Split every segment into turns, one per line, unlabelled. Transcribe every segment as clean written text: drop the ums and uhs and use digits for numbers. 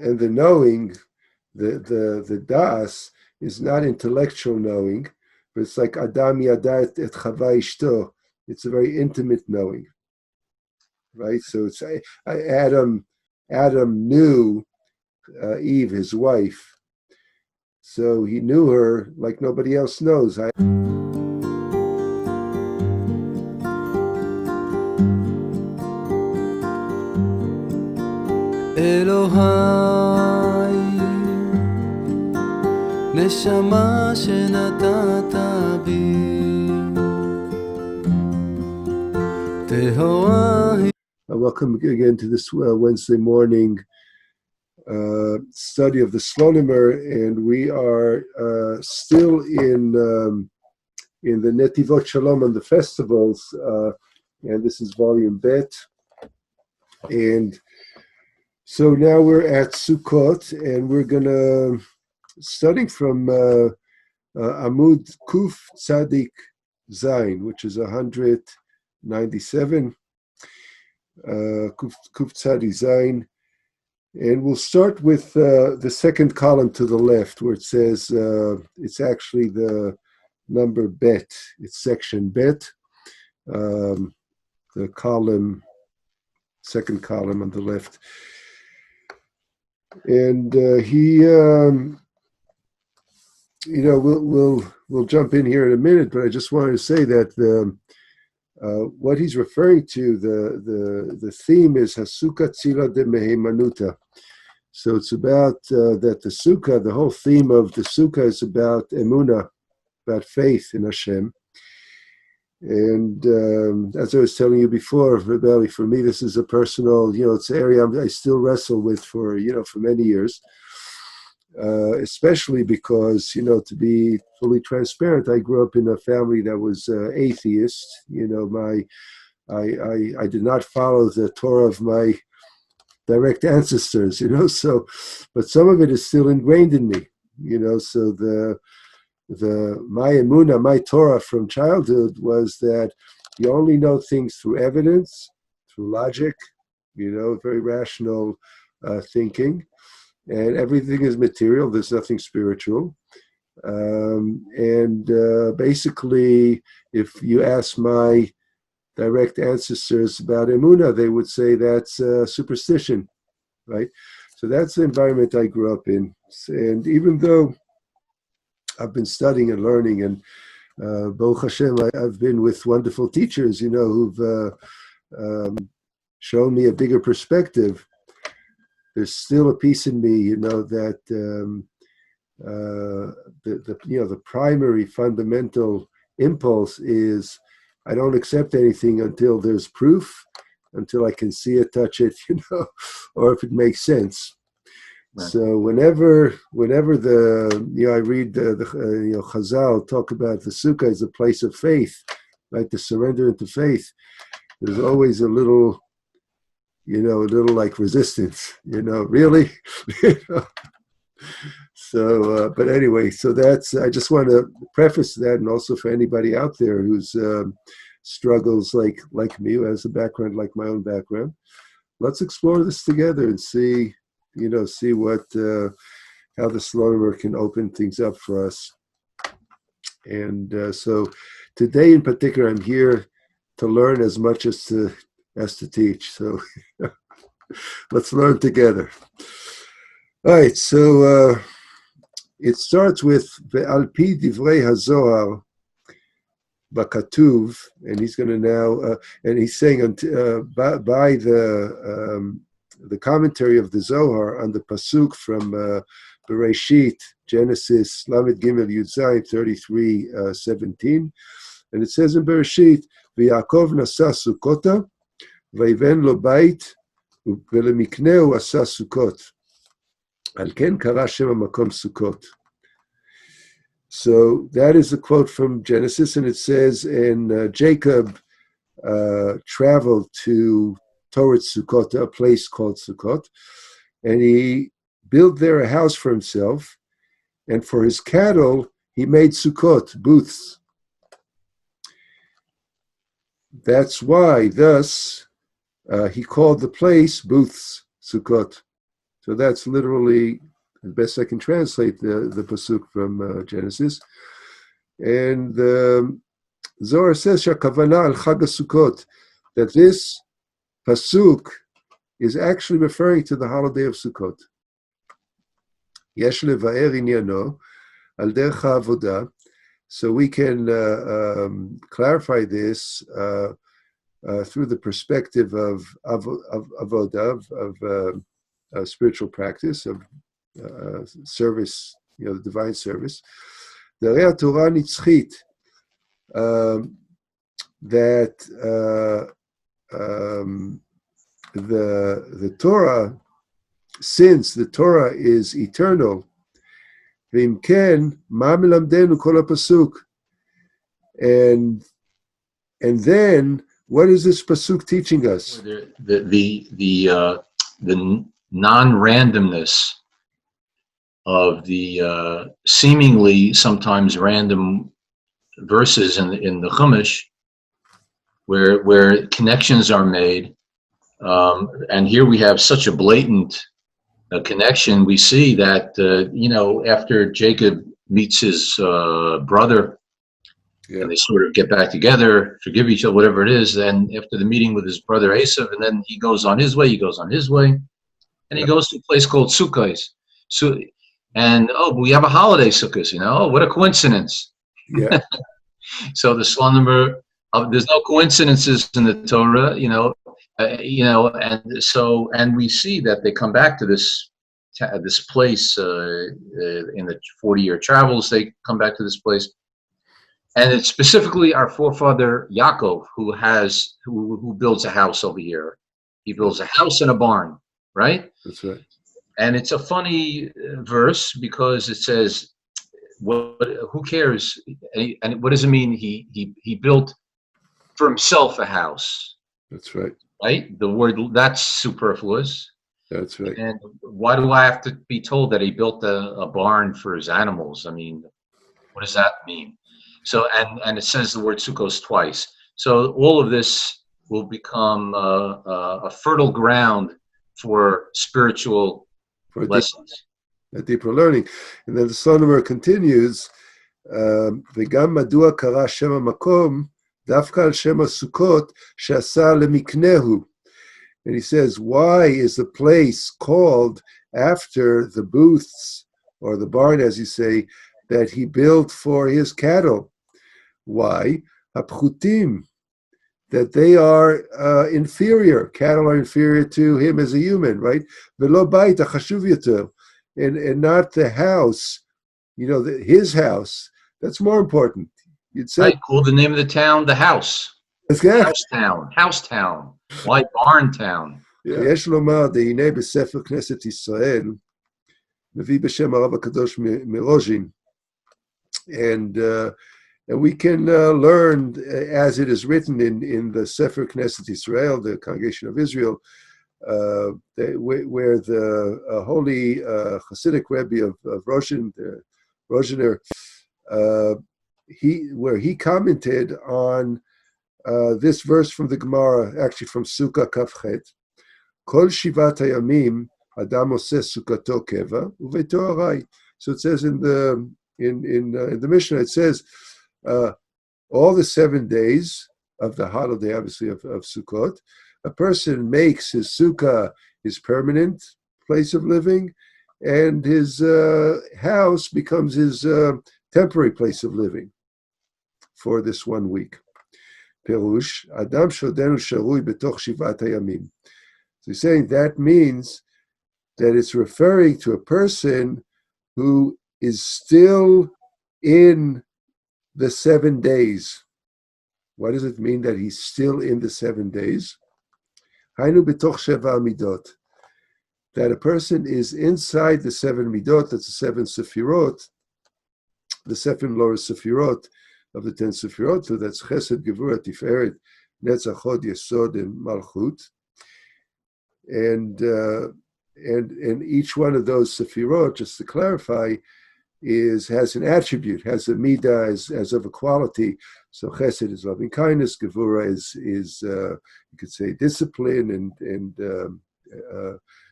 the knowing, the das, is not intellectual knowing, but it's like Adam yada et Chava ishto. It's a very intimate knowing, right? So it's Adam knew Eve, his wife, so he knew her like nobody else knows.
אלוהי, נשמה שנתת בי, טהורה.
Welcome again to this Wednesday morning study of the Slonimer, and we are still in the Netivot Shalom on the festivals, and this is volume Bet. And so now we're at Sukkot, and we're gonna studying from Amud Kuf Tzadik Zayin, which is 197. Kuf Tzadik Zayin. And we'll start with the second column to the left, where it says it's actually the number Bet. It's section Bet, the column, second column on the left. And we'll jump in here in a minute, but I just wanted to say that what he's referring to, the theme is Hasukkah Tzila de Mehemanuta. So it's about that the Sukkah, the whole theme of the Sukkah is about Emunna, about faith in Hashem. And as I was telling you before, Rebelli, for me, this is a personal, it's an area I still wrestle with for many years. Especially because, to be fully transparent, I grew up in a family that was atheist. I did not follow the Torah of my direct ancestors, so, but some of it is still ingrained in me, so my Emunna, my Torah from childhood was that you only know things through evidence, through logic, very rational thinking. And everything is material. There's nothing spiritual. Basically, if you ask my direct ancestors about Emunna, they would say that's superstition, right? So that's the environment I grew up in. And even though I've been studying and learning, and Baruch Hashem, I've been with wonderful teachers, who've shown me a bigger perspective. There's still a piece in me, that the primary fundamental impulse is I don't accept anything until there's proof, until I can see it, touch it, or if it makes sense. Right. So whenever I read the Chazal talk about the Sukkah as a place of faith, right, to surrender into faith, there's always a little like resistance, really, So, but anyway, so I just want to preface that, and also for anybody out there who's struggles like me, who has a background like my own background, let's explore this together and see what, how the Slonimer can open things up for us. And so today in particular, I'm here to learn as much as to teach. So let's learn together. All right, so it starts with Ve'al pi divrei hazohar bakatuv, and he's going to now, and he's saying by the commentary of the Zohar on the pasuk from Bereshit, Genesis, Lamed Gimel Yud Zayin 33:17, and it says in Bereshit, Yakov nasa Sukkota, ויבן לו בית, ולמקנהו עשה סוכות. על כן קרא שם המקום סוכות. So that is a quote from Genesis, and it says, and Jacob traveled towards Sukkot, a place called Sukkot, and he built there a house for himself, and for his cattle, he made Sukkot, booths. That's why, thus, he called the place booths, Sukkot. So that's literally the best I can translate the pasuk from Genesis. And Zohar says Shakavana al Chag Sukkot, that this pasuk is actually referring to the holiday of Sukkot. Yesh levaer inyano al derech ha'avodah. So we can clarify this through the perspective of avodah, of spiritual practice, of service, the divine service. The Torah nitzchit, that the Torah, since the Torah is eternal, v'im ken ma melamdenu kol hapasuk, and then what is this pasuk teaching us?
The non-randomness of the seemingly sometimes random verses in the Chumash, where connections are made, and here we have such a blatant connection. We see that after Jacob meets his brother, and they sort of get back together, forgive each other, whatever it is. Then after the meeting with his brother Esav, and then he goes on his way, and he goes to a place called Sukkah. And we have a holiday Sukkot. Oh, what a coincidence!
Yeah.
So the Slonimer, there's no coincidences in the Torah, and we see that they come back to this place in the 40-year travels. They come back to this place, and it's specifically our forefather Yakov who builds a house over here. He builds a house and a barn, right?
That's right.
And it's a funny verse because it says, who cares? And what does it mean? He built for himself a house.
That's right.
Right? The word, that's superfluous.
That's right.
And why do I have to be told that he built a barn for his animals? I mean, what does that mean? So, and it says the word Sukkos twice. So all of this will become a fertile ground for spiritual lessons.
A deeper learning. And then the Slonimer continues, וגם מדוע קרא שם המקום דווקא על שם הסוכות שעשה למקנהו. And he says, why is the place called after the booths, or the barn, as you say, that he built for his cattle? Why? Hapchutim, that they are inferior. Cattle are inferior to him as a human, right? Velo bait hachashuv yoter, and not the house, his house. That's more important. You'd say.
I call the name of the town the house. House town. Why barn town?
יש לומר, דהנה בספר כנסת ישראל, מביא בשם הרב הקדוש מרוז'ין, and we can learn, as it is written in the Sefer Knesset Israel, the Congregation of Israel, where the holy Hasidic Rebbe of Rozhiner, where he commented on this verse from the Gemara, actually from Sukkah Kafchet, Kol Shivat Hayamim Adam Oseh Sukkato Keva Uveito Arai. So it says in the Mishnah, it says all the 7 days of the holiday, obviously of Sukkot, a person makes his sukkah his permanent place of living, and his house becomes his temporary place of living for this 1 week. Perush, Adam Shodenu Sharui Betoch Shivat Hayamim. So he's saying that means that it's referring to a person who is still in the 7 days. What does it mean that he's still in the 7 days? Hainu betoch sheva midot. That a person is inside the 7 midot, that's the 7 sefirot, the 7 lower sefirot of the 10 sefirot, so that's chesed, gevurah, tiferet, netzach, hod, yesod, and malchut. And each one of those sefirot, just to clarify, has an attribute, has a midah as of a quality. So chesed is loving kindness, gevurah is you could say discipline and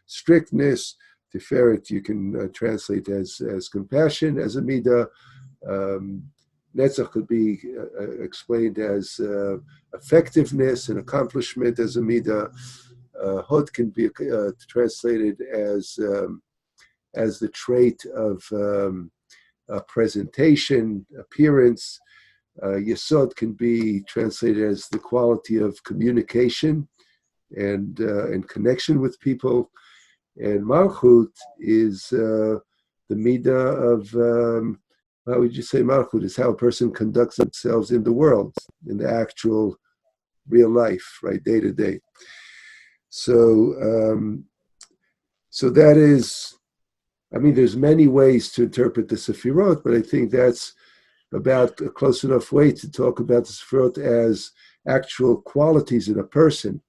strictness. Tiferet you can translate as compassion, as a midah. Netzach could be explained as effectiveness and accomplishment as a midah. Hod can be translated as the trait of presentation, appearance. Yesod can be translated as the quality of communication and connection with people. And Malchut is the midah of, how would you say Malchut? Is how a person conducts themselves in the world, in the actual real life, right, day to day. So that is, I mean, there's many ways to interpret the Sefirot, but I think that's about a close enough way to talk about the Sefirot as actual qualities in a person.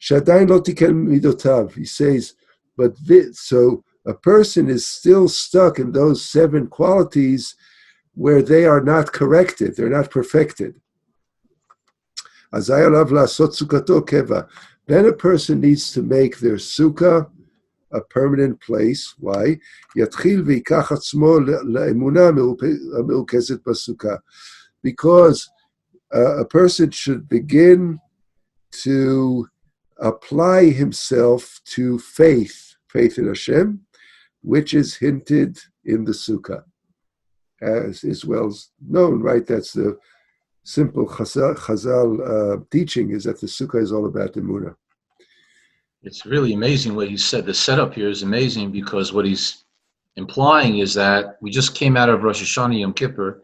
Shadayin lo tiken midotav, he says, but so a person is still stuck in those 7 qualities where they are not corrected, they're not perfected. Azay alav la'asot sukkato keva. Then a person needs to make their sukkah a permanent place. Why? Yatchil v'yikach atzmo le'emunna me'ukezet b'sukkah. Because a person should begin to apply himself to faith in Hashem, which is hinted in the sukkah, as is well known, right? That's the simple Chazal teaching, is that the sukkah is all about Emunna.
It's really amazing what he said. The setup here is amazing because what he's implying is that we just came out of Rosh Hashanah Yom Kippur,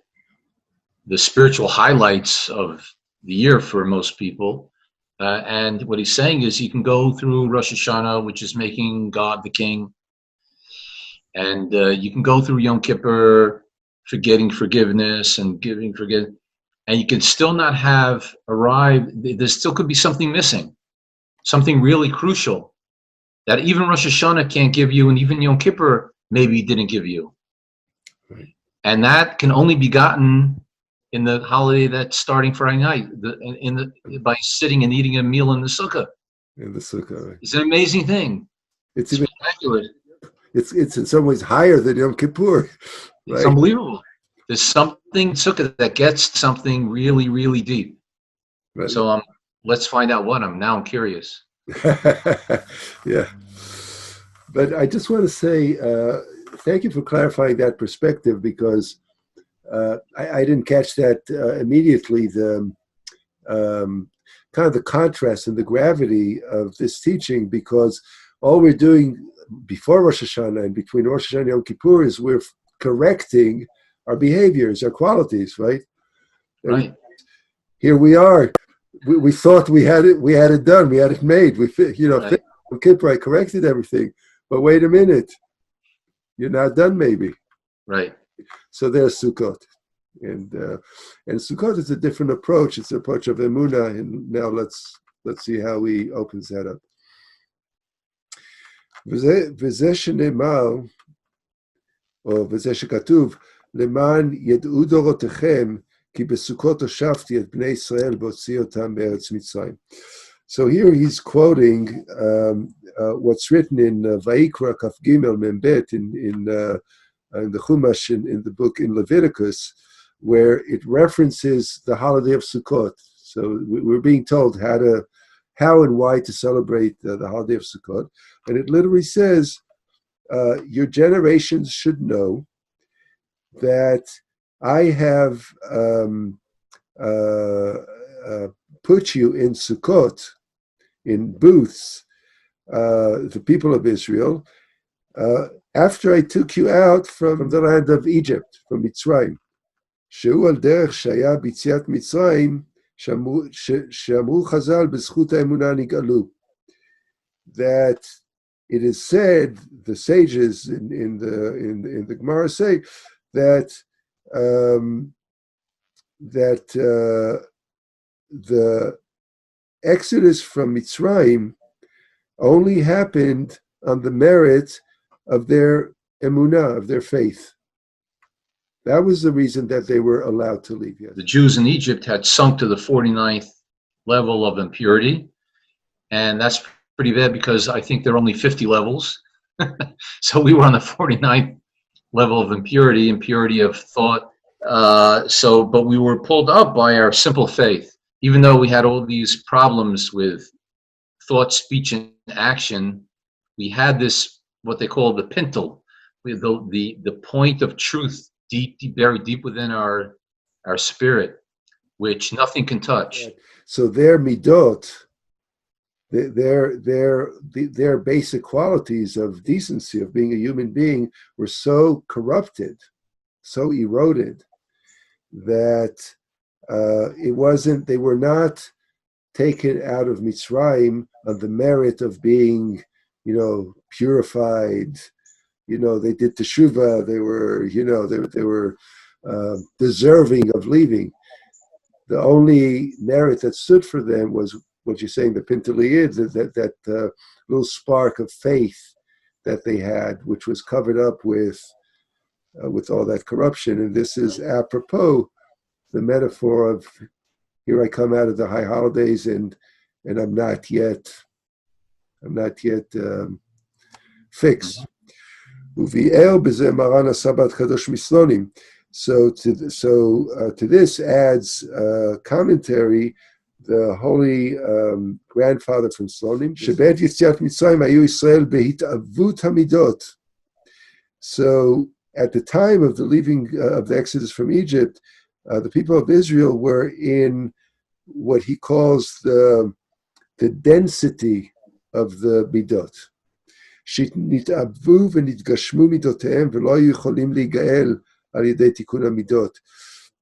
the spiritual highlights of the year for most people. And what he's saying is you can go through Rosh Hashanah, which is making God the king. And you can go through Yom Kippur, getting forgiveness and giving forgiveness. And you can still not have arrived. There still could be something missing. Something really crucial that even Rosh Hashanah can't give you, and even Yom Kippur maybe didn't give you.
Right.
And that can only be gotten in the holiday that's starting Friday night, by sitting and eating a meal in the Sukkah.
In the Sukkah, right.
It's an amazing thing.
It's
spectacular.
It's in some ways higher than Yom Kippur. Right?
It's unbelievable. There's something Sukkah that gets something really, really deep. Right. So let's find out what. I'm curious.
Yeah. But I just want to say thank you for clarifying that perspective, because I didn't catch that immediately, the kind of the contrast and the gravity of this teaching, because all we're doing before Rosh Hashanah and between Rosh Hashanah and Yom Kippur is we're correcting our behaviors, our qualities, right?
Right.
Here we are. We thought we had it done, we had it made. Right. Yom Kippur, I corrected everything. But wait a minute, you're not done maybe.
Right.
So there's Sukkot. And Sukkot is a different approach. It's an approach of Emunna. And now let's see how he opens that up. וזה שנאמר, או וזה שכתוב, למען ידעו דורותיכם, כי בסוכות הושבתי את בני ישראל והוציא אותם מארץ מצרים. So here he's quoting what's written in Vayikra Kaf Gimel Membet in the Chumash in the book in Leviticus, where it references the holiday of Sukkot. So we're being told how and why to celebrate the holiday of Sukkot. And it literally says, your generations should know that I have put you in Sukkot, in booths, the people of Israel, after I took you out from the land of Egypt, from Mitzrayim. שהוא על דרך שהיה ביציאת מצרים, שאמרו חז"ל בזכות האמונה נגאלו. That it is said, the sages in the Gemara say that the exodus from Mitzrayim only happened on the merit of their emunah, of their faith. That was the reason that they were allowed to leave. Yes.
The Jews in Egypt had sunk to the 49th level of impurity, and that's pretty bad because I think there are only 50 levels. So we were on the 49th level of impurity of thought. But we were pulled up by our simple faith, even though we had all these problems with thought, speech, and action. We had this, what they call the pintle, the point of truth, deep, very deep within our spirit, which nothing can touch.
So their midot, their basic qualities of decency, of being a human being, were so corrupted, so eroded, that they were not taken out of Mitzrayim on the merit of being, purified. They did teshuvah. They were, they were deserving of leaving. The only merit that stood for them was what you're saying, the Pintaliyid, that little spark of faith that they had, which was covered up with all that corruption. And this is apropos the metaphor of, here I come out of the high holidays, and I'm not yet fixed. So to this adds commentary the holy grandfather from Slonim. Shebet Yitziat Mitzrayim hayu Yisrael behitavut hamidot. So at the time of the leaving of the Exodus from Egypt, the people of Israel were in what he calls the density of the midot. שנתאבו ונתגשמו מידותיהם ולא היו יכולים להיגאל על ידי תיקון המידות.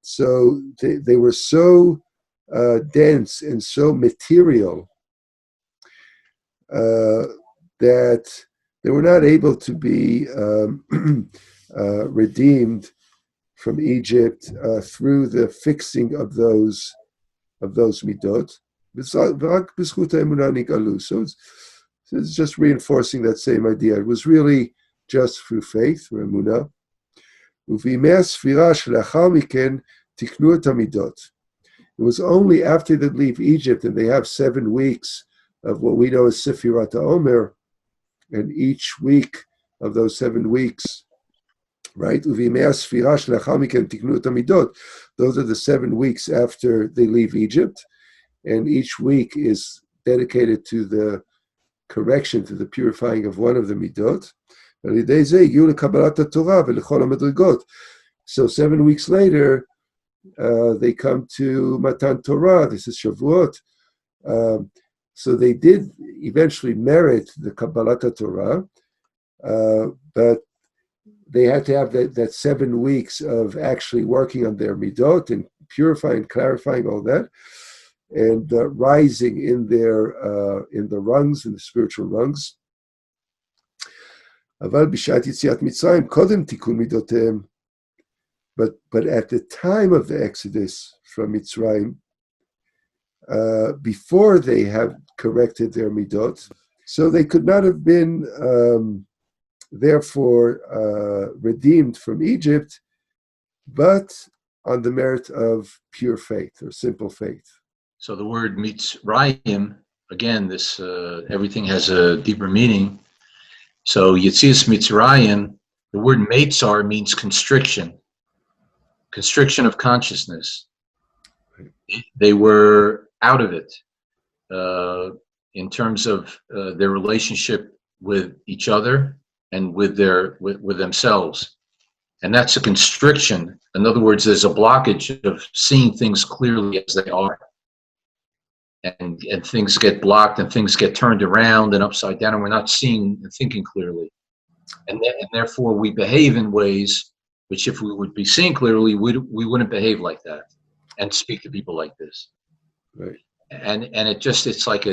So they were so dense and so material that they were not able to be redeemed from Egypt through the fixing of those midot. So it's just reinforcing that same idea. It was really just through faith, through Emunna. It was only after they leave Egypt, and they have 7 weeks of what we know as Sefirat HaOmer, and each week of those 7 weeks, right? Those are the 7 weeks after they leave Egypt, and each week is dedicated to the correction, to the purifying of one of the midot. So 7 weeks later, they come to Matan Torah. This is Shavuot. So they did eventually merit the Kabbalat Torah, but they had to have that 7 weeks of actually working on their midot and purifying, clarifying all that, and rising in the rungs, in the spiritual rungs. אבל בשעת יציאת מצרים, קודם תיקון מידותיהם. But at the time of the Exodus from Mitzrayim, before they have corrected their midot, so they could not have been therefore redeemed from Egypt, but on the merit of pure faith or simple faith.
So the word Mitzrayim, again, this everything has a deeper meaning. So Yetzias Mitzrayim, the word matear means constriction of consciousness. They were out of it in terms of their relationship with each other and with themselves, and that's a constriction. In other words, there's a blockage of seeing things clearly as they are. And things get blocked and things get turned around and upside down, and we're not seeing and thinking clearly. And therefore we behave in ways which, if we would be seeing clearly, we wouldn't behave like that and speak to people like this.
Right.
And it's like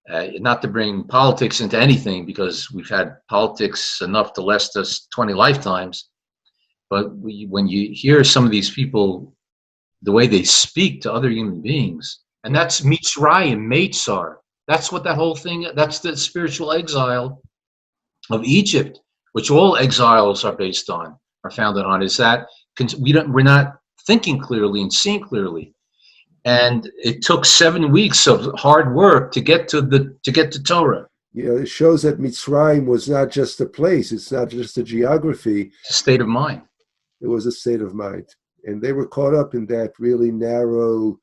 not to bring politics into anything, because we've had politics enough to last us 20 lifetimes. But when you hear some of these people, the way they speak to other human beings, and that's Mitzrayim, Matear. That's what that whole thing, that's the spiritual exile of Egypt, which all exiles are based on, are founded on, is that we're not thinking clearly and seeing clearly. And it took 7 weeks of hard work to get to Torah.
it shows that Mitzrayim was not just a place. It's not just a geography.
It's a state of mind.
It was a state of mind. And they were caught up in that really narrow,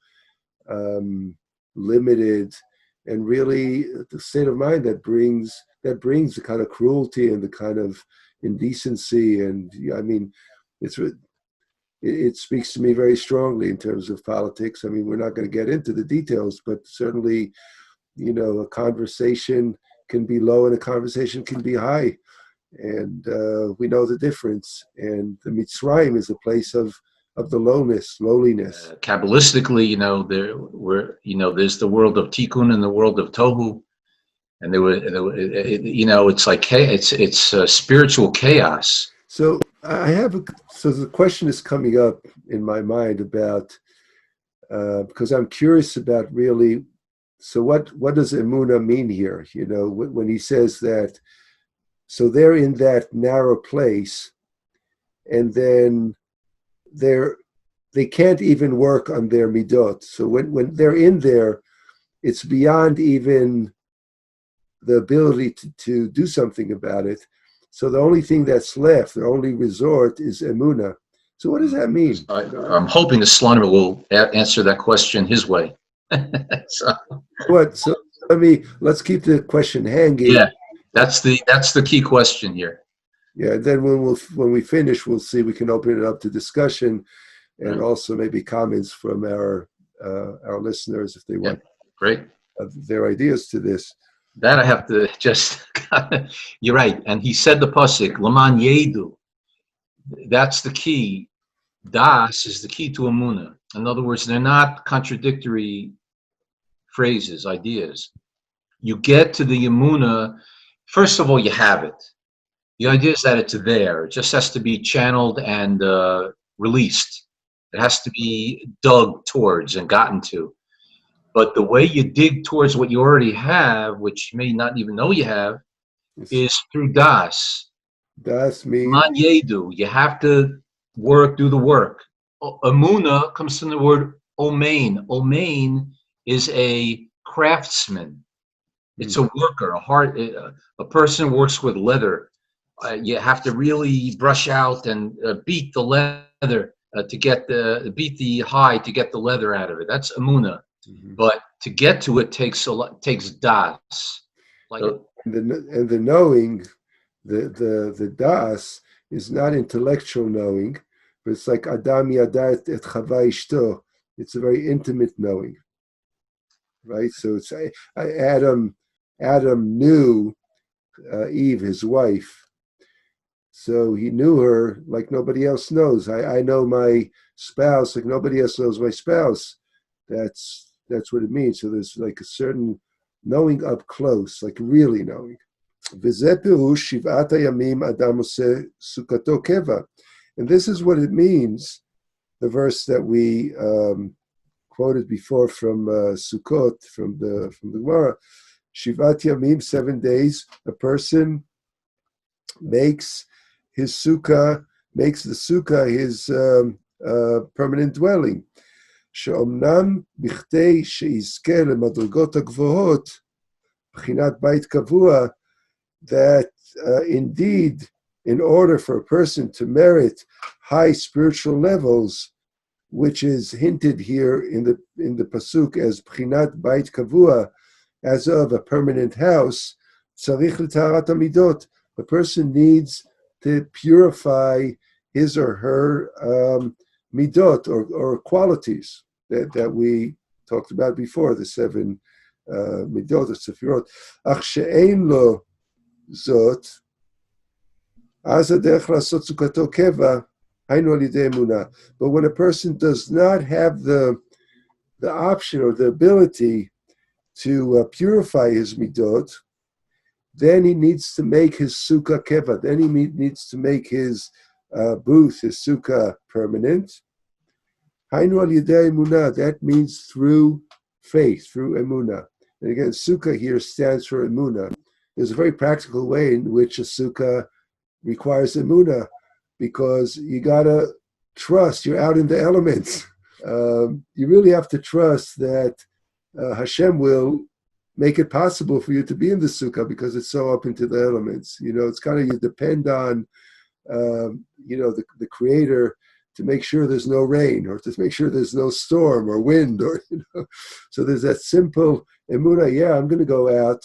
limited, and really the state of mind that brings the kind of cruelty and the kind of indecency. And I mean, it speaks to me very strongly in terms of politics. I mean, we're not going to get into the details, but certainly, a conversation can be low and a conversation can be high. And we know the difference. And the Mitzrayim is a place of the lowliness.
Kabbalistically, there's the world of Tikkun and the world of Tohu, and it's like it's spiritual chaos.
So so the question is coming up in my mind about because I'm curious about really. So what does Emunna mean here? When he says that. So they're in that narrow place, and then they can't even work on their midot. So when they're in there, it's beyond even the ability to do something about it. So the only thing that's left, their only resort, is Emunna. So what does that mean?
I'm hoping the Slaughter will answer that question his way. So
let's keep the question hanging.
Yeah, that's the key question here.
Yeah, and then when we finish, we'll see. We can open it up to discussion, and also maybe comments from our listeners if they want.
Great.
Their ideas to this.
That I have to just. You're right, and he said the pasuk Laman Yedu. That's the key. Das is the key to Emunna. In other words, they're not contradictory phrases, ideas. You get to the Emunna. First of all, you have it. The idea is that it's there. It just has to be channeled and released. It has to be dug towards and gotten to. But the way you dig towards what you already have, which you may not even know you have, is through das.
Das means?
Man yedu. You have to do the work. Emunna comes from the word omein. Omein is a craftsman. It's a worker, a person works with leather. You have to really brush out and beat the leather beat the hide to get the leather out of it. That's Emunna. Mm-hmm. But to get to it takes das.
And the knowing, the das is not intellectual knowing, but it's like Adam yada et Chava ishto. It's a very intimate knowing, right? So it's Adam knew Eve, his wife. So he knew her like nobody else knows. I know my spouse like nobody else knows my spouse. That's what it means. So there's like a certain knowing up close, like really knowing. And this is what it means, the verse that we quoted before from Sukkot, from the Gemara. Shivat Yamim, 7 days, a person makes the Sukkah his permanent dwelling. שאומנם בכדי שיזכה למדרגות הגבוהות, בחינת בית קבוע, that indeed, in order for a person to merit high spiritual levels, which is hinted here in the pasuk as bchinat bait kavua, as of a permanent house, tzarich l'taharat hamidot. A person needs to purify his or her midot or qualities that we talked about before, the 7 midot, the sefirot. Ach she'ein lo zot, az haderech la'asot sukato keva, hainu al yidei emunah. But when a person does not have the option or the ability to purify his midot, then he needs to make his sukkah keva. Then he needs to make his booth, his sukkah, permanent. Hainu al yidei emunah. That means through faith, through emunah. And again, sukkah here stands for emunah. There's a very practical way in which a sukkah requires emunah, because you gotta trust. You're out in the elements. You really have to trust that Hashem will make it possible for you to be in the sukkah because it's so open to the elements. It's kind of, you depend on, the creator to make sure there's no rain or to make sure there's no storm or wind so there's that simple Emunna, I'm going to go out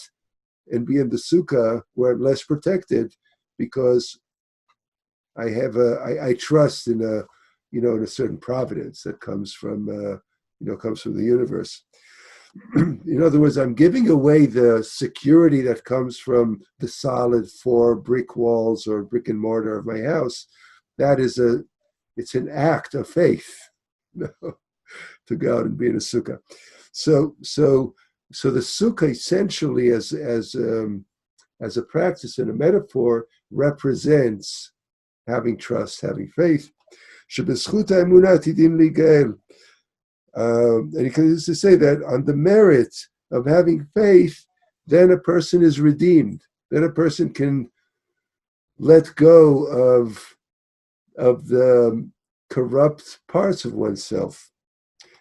and be in the sukkah where I'm less protected because I trust in in a certain providence that comes from the universe. In other words, I'm giving away the security that comes from the solid 4 brick walls or brick and mortar of my house. It's an act of faith to go out and be in a sukkah. So the sukkah essentially as a practice and a metaphor represents having trust, having faith. שבזכות האמונה עתידים להיגאל. And he continues to say that on the merit of having faith, then a person is redeemed. Then a person can let go of the corrupt parts of oneself.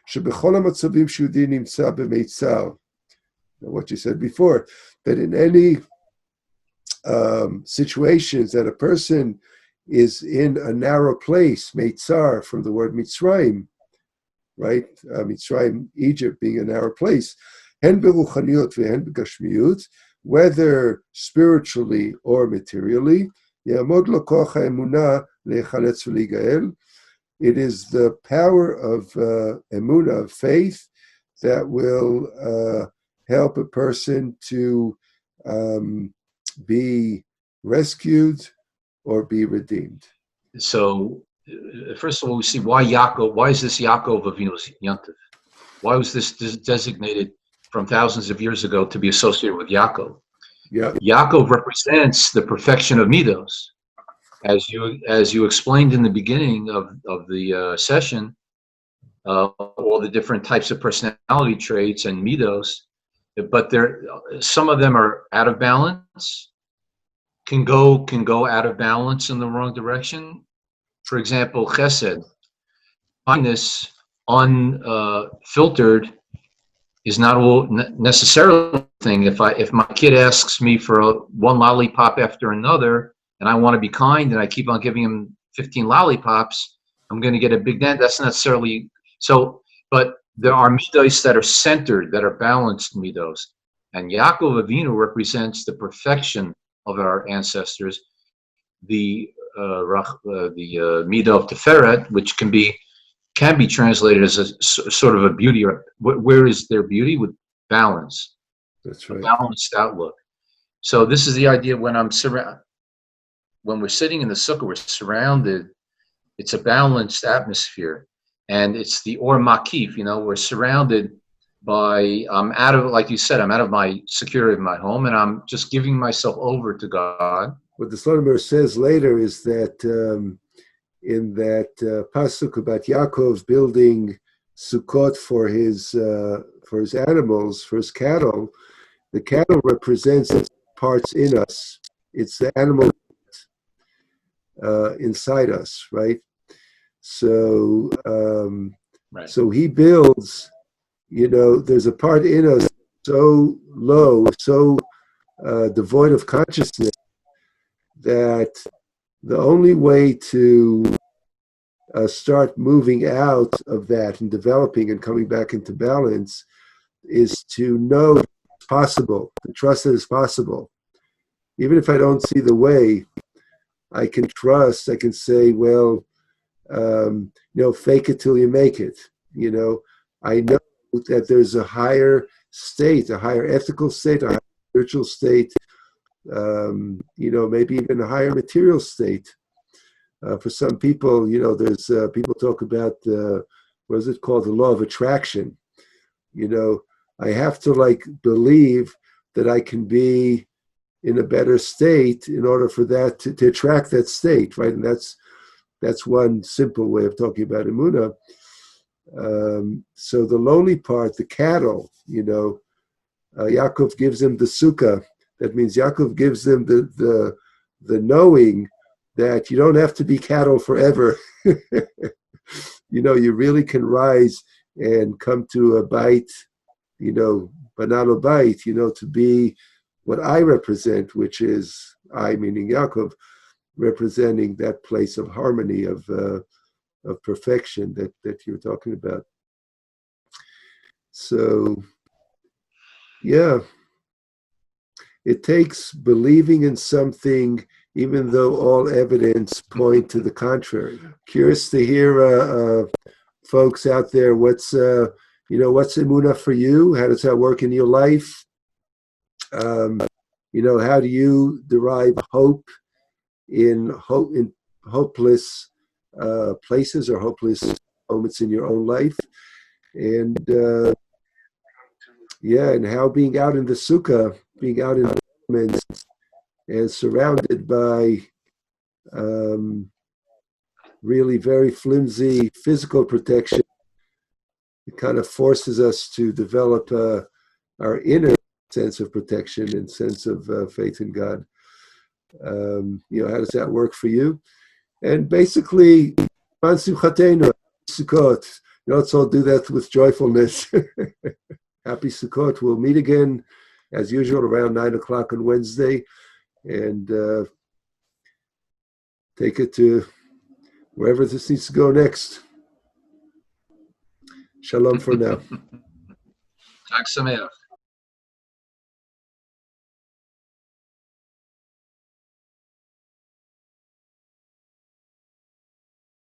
שבכל המצבים שיהודי נמצא במיצר. What you said before, that in any situations that a person is in a narrow place, Meitzar, from the word Mitzrayim, right? Mitzrayim, Egypt, being a narrow place. Hen beruchaniut v'hen begashmiut, whether spiritually or materially, yamod lo koch ha'emunah lechaletz v'ligael. It is the power of Emunna, of faith, that will help a person to be rescued or be redeemed.
So, first of all, we see why Yakov. Why is this Yakov Avinu's Yantiv? Why was this designated from thousands of years ago to be associated with Yakov?
Yeah.
Yakov represents the perfection of midos, as you explained in the beginning of the session. All the different types of personality traits and midos, but some of them are out of balance. Can go out of balance in the wrong direction. For example, chesed, kindness, unfiltered, is not all necessarily a thing. If my kid asks me for one lollipop after another, and I want to be kind, and I keep on giving him 15 lollipops, I'm going to get a big dent. That's not necessarily so. But there are midos that are centered, that are balanced midos, and Yaakov Avinu represents the perfection of our ancestors, the midah of Tiferet, which can be translated as a sort of a beauty. Where is their beauty? With balance.
That's right.
A balanced outlook. So this is the idea when we're sitting in the sukkah, we're surrounded. It's a balanced atmosphere, and it's the or makif. We're surrounded by, like you said, I'm out of my security of my home, and I'm just giving myself over to God.
What the Slonimer says later is that in that pasuk about Yakov building Sukkot for his animals, for his cattle, the cattle represents parts in us. It's the animal inside us, right? So,
Right.
So he builds. There's a part in us so low, so devoid of consciousness, that the only way to start moving out of that and developing and coming back into balance is to know it's possible, to trust that it's possible. Even if I don't see the way, I can trust, I can say, well, fake it till you make it. I know that there's a higher state, a higher ethical state, a higher spiritual state, maybe even a higher material state. For some people, there's people talk about what is it called, the law of attraction. I have to believe that I can be in a better state in order for that to attract that state, right? And that's one simple way of talking about Emunna. So the lowly part, the cattle, Yakov gives them the sukkah. That means Yakov gives them the knowing that you don't have to be cattle forever. You really can rise and come to a bite banal bait, to be what I represent, which is I, meaning Yakov, representing that place of harmony, of perfection that you're talking about. So, yeah, it takes believing in something, even though all evidence point to the contrary. Curious to hear, folks out there, what's Emunna for you? How does that work in your life? How do you derive hope in hopeless places or hopeless moments in your own life? And and how being out in the Sukkah, being out in the elements and surrounded by really very flimsy physical protection, it kind of forces us to develop our inner sense of protection and sense of faith in God. How does that work for you? And basically, Sukkot. Let's all do that with joyfulness. Happy Sukkot. We'll meet again, as usual, around 9 o'clock on Wednesday, and take it to wherever this needs to go next. Shalom for now.
Chag Sameach.